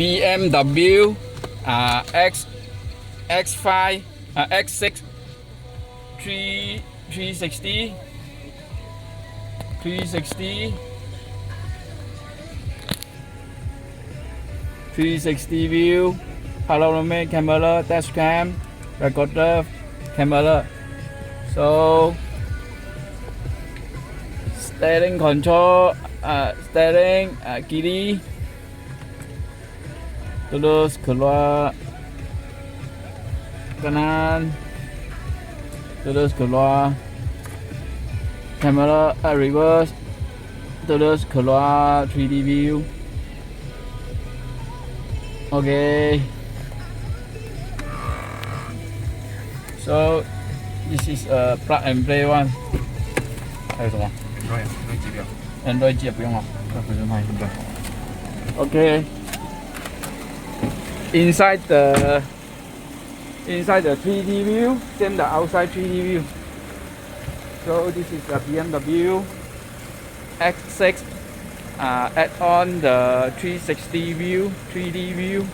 BMW X5 X6 360 view, panoramic camera, dash cam, recorder camera. So steering control, steering kiri, terus keluar kanan, terus keluar kamera reverse, terus keluar 3D view. Okay, so this is a plug and play one. 还有什么 ？Android 机表。Android 机也不用了，那不是卖不了。Okay, inside the 3D view, then the outside 3D view. So this is the BMW X6. Add on the 360 view, 3D view,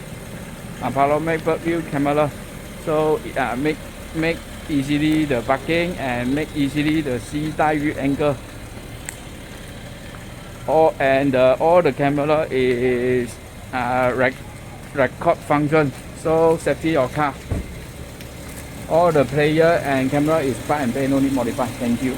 panoramic view camera. So make easily the parking and make easily the see side view angle. All the camera is record function. So safety your car. All the player and camera is plug and play, no need modify. Thank you.